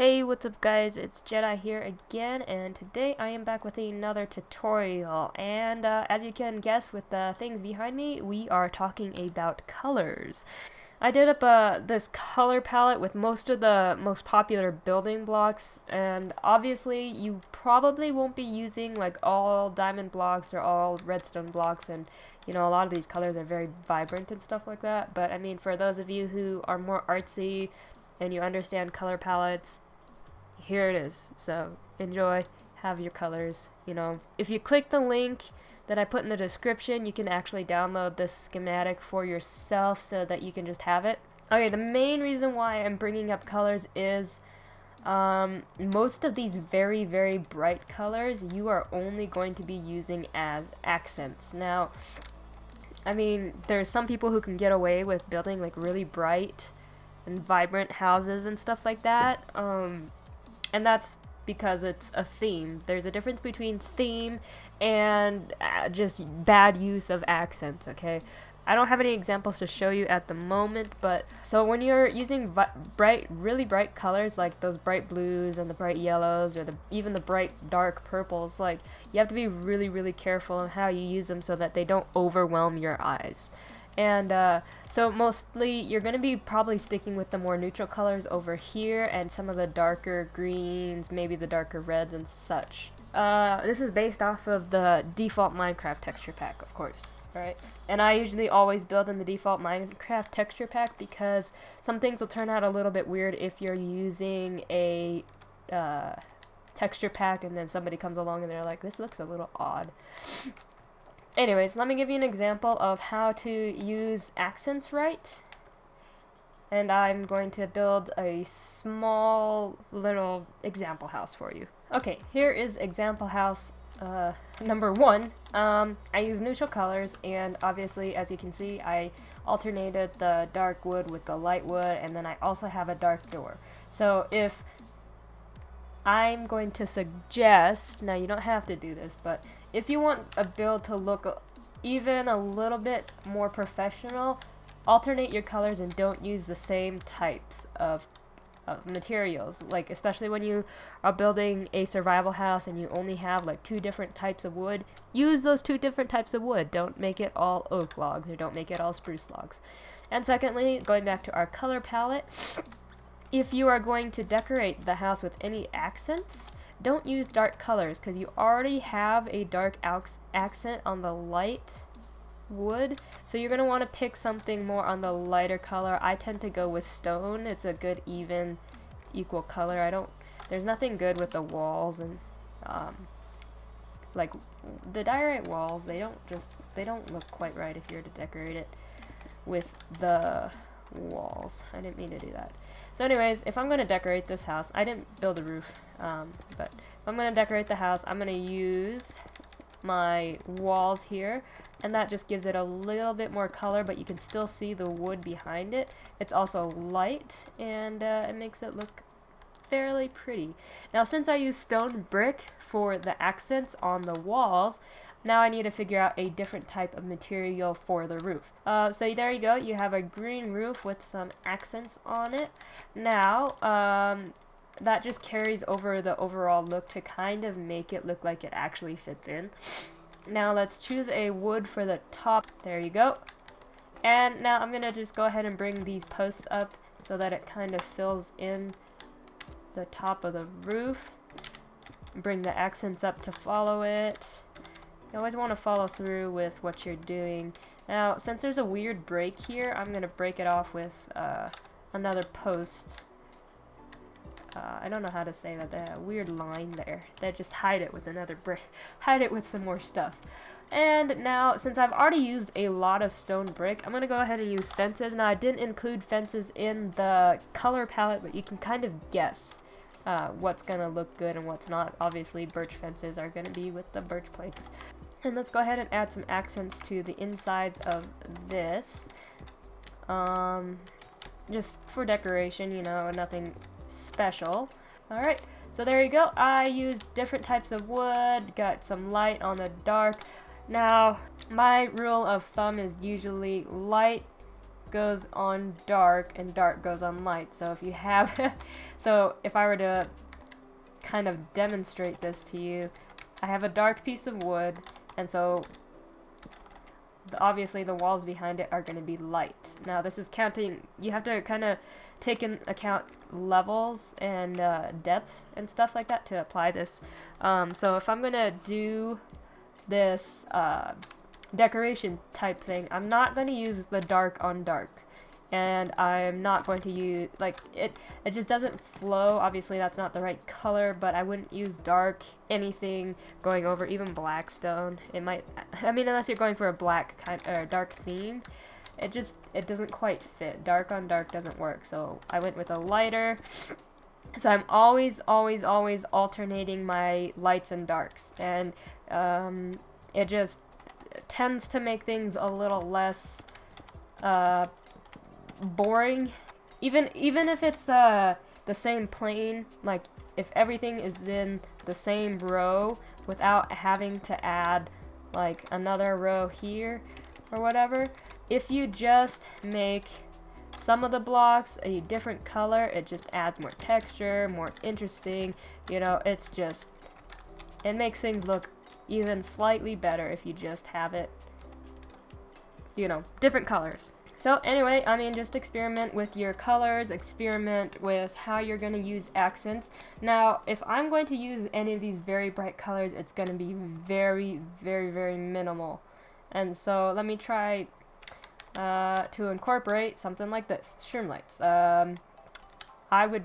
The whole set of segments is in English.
Hey, what's up guys, it's Jedi here again, and today I am back with another tutorial, and as you can guess with the things behind me, we are talking about colors. I did up this color palette with most of the most popular building blocks, and obviously you probably won't be using like all diamond blocks or all redstone blocks, and you know, a lot of these colors are very vibrant and stuff like that, but I mean, for those of you who are more artsy and you understand color palettes, here it is. So enjoy, have your colors, you know. If you click the link that I put in the description, you can actually download this schematic for yourself so that you can just have it. Okay, the main reason why I'm bringing up colors is most of these very, very bright colors you are only going to be using as accents. Now, I mean, there's some people who can get away with building like really bright and vibrant houses and stuff like that. And that's because it's a theme. There's a difference between theme and just bad use of accents, okay? I don't have any examples to show you at the moment, but so when you're using really bright colors like those bright blues and the bright yellows or even the bright dark purples, like you have to be really, really careful on how you use them so that they don't overwhelm your eyes. And so mostly you're going to be probably sticking with the more neutral colors over here and some of the darker greens, maybe the darker reds and such. This is based off of the default Minecraft texture pack, of course, right? And I usually always build in the default Minecraft texture pack because some things will turn out a little bit weird if you're using a texture pack and then somebody comes along and they're like, this looks a little odd. Anyways, let me give you an example of how to use accents right. And I'm going to build a small little example house for you. Okay, here is example house number 1. I use neutral colors, and obviously, as you can see, I alternated the dark wood with the light wood, and then I also have a dark door. So if I'm going to suggest, now you don't have to do this, but if you want a build to look even a little bit more professional, alternate your colors and don't use the same types of materials. Like, especially when you are building a survival house and you only have like 2 different types of wood, use those 2 different types of wood. Don't make it all oak logs or don't make it all spruce logs. And secondly, going back to our color palette, if you are going to decorate the house with any accents, don't use dark colors because you already have a dark accent on the light wood. So you're going to want to pick something more on the lighter color. I tend to go with stone. It's a good even, equal color. There's nothing good with the walls and like the diorite walls. They don't look quite right if you're to decorate it with the walls. I didn't mean to do that. So anyways, if I'm going to decorate this house, I didn't build a roof, but if I'm going to decorate the house, I'm going to use my walls here, and that just gives it a little bit more color, but you can still see the wood behind it. It's also light, and it makes it look fairly pretty. Now, since I use stone brick for the accents on the walls, now I need to figure out a different type of material for the roof. So there you go. You have a green roof with some accents on it. Now, that just carries over the overall look to kind of make it look like it actually fits in. Now let's choose a wood for the top. There you go. And now I'm going to just go ahead and bring these posts up so that it kind of fills in the top of the roof. Bring the accents up to follow it. You always want to follow through with what you're doing. Now, since there's a weird break here, I'm going to break it off with another post. I don't know how to say that. That weird line there. They just hide it with another brick. Hide it with some more stuff. And now, since I've already used a lot of stone brick, I'm going to go ahead and use fences. Now, I didn't include fences in the color palette, but you can kind of guess what's going to look good and what's not. Obviously, birch fences are going to be with the birch planks. And let's go ahead and add some accents to the insides of this. Just for decoration, you know, nothing special. Alright, so there you go. I used different types of wood, got some light on the dark. Now, my rule of thumb is usually light goes on dark and dark goes on light. So if you have, so if I were to kind of demonstrate this to you, I have a dark piece of wood, and so obviously the walls behind it are going to be light. Now this is counting, you have to kind of take in account levels and depth and stuff like that to apply this. So if I'm going to do this decoration type thing, I'm not going to use the dark on dark. And I'm not going to use, like, it just doesn't flow. Obviously that's not the right color, but I wouldn't use dark anything going over even black stone. It might, I mean, unless you're going for a black kind or dark theme, it doesn't quite fit. Dark on dark doesn't work. So I went with a lighter. So I'm always alternating my lights and darks, and it just tends to make things a little less boring, even if it's the same plane. Like if everything is in the same row without having to add like another row here or whatever, if you just make some of the blocks a different color, it just adds more texture, more interesting, you know. It's just, it makes things look even slightly better if you just have it, you know, different colors. So anyway, I mean, just experiment with your colors, experiment with how you're going to use accents. Now, if I'm going to use any of these very bright colors, it's going to be very minimal. And so let me try to incorporate something like this, shroom lights. I would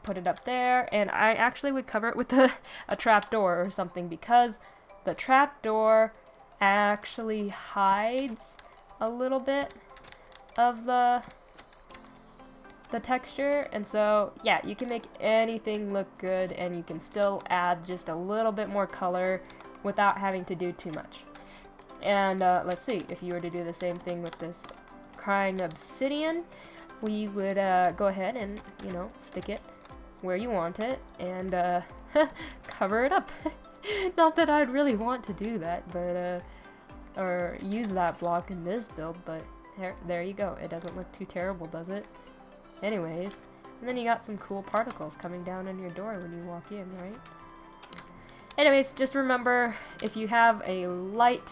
put it up there, and I actually would cover it with a trap door or something, because the trap door actually hides a little bit of the texture. And so yeah, you can make anything look good, and you can still add just a little bit more color without having to do too much. And let's see, if you were to do the same thing with this crying obsidian, we would go ahead and, you know, stick it where you want it and cover it up. Not that I'd really want to do that, but or use that block in this build, but there you go. It doesn't look too terrible, does it? Anyways, and then you got some cool particles coming down on your door when you walk in, right? Anyways, just remember, if you have a light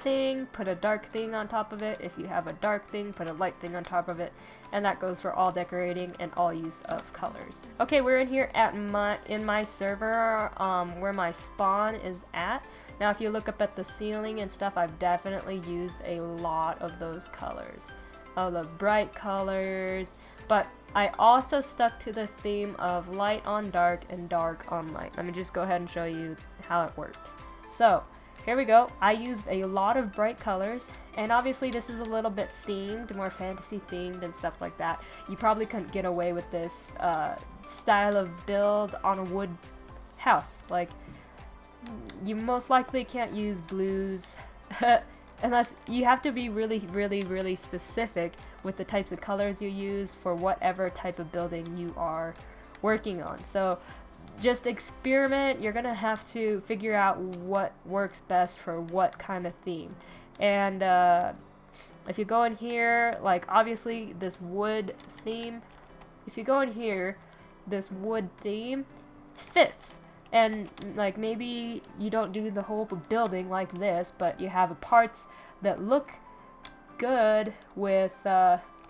thing, put a dark thing on top of it. If you have a dark thing, put a light thing on top of it. And that goes for all decorating and all use of colors. Okay, we're in here at my server, where my spawn is at. Now if you look up at the ceiling and stuff, I've definitely used a lot of those colors. All the bright colors, but I also stuck to the theme of light on dark and dark on light. Let me just go ahead and show you how it worked. So here we go. I used a lot of bright colors, and obviously this is a little bit themed, more fantasy themed and stuff like that. You probably couldn't get away with this style of build on a wood house. Like, you most likely can't use blues unless you have to be really specific with the types of colors you use for whatever type of building you are working on. So just experiment. You're gonna have to figure out what works best for what kind of theme. And if you go in here, like obviously this wood theme, if you go in here, this wood theme fits. And like maybe you don't do the whole building like this, but you have parts that look good with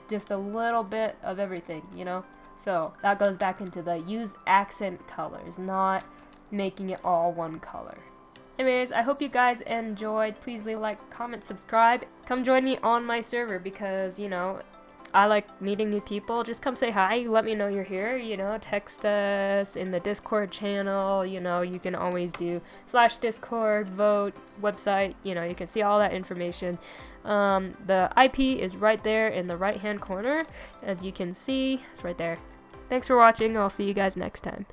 just a little bit of everything, you know? So that goes back into the use accent colors, not making it all one color. Anyways, I hope you guys enjoyed. Please leave a like, comment, subscribe. Come join me on my server because, you know, I like meeting new people. Just come say hi, let me know you're here, you know, text us in the Discord channel, you know, you can always do /Discord, vote, website, you know, you can see all that information. The IP is right there in the right hand corner, as you can see, it's right there. Thanks for watching, I'll see you guys next time.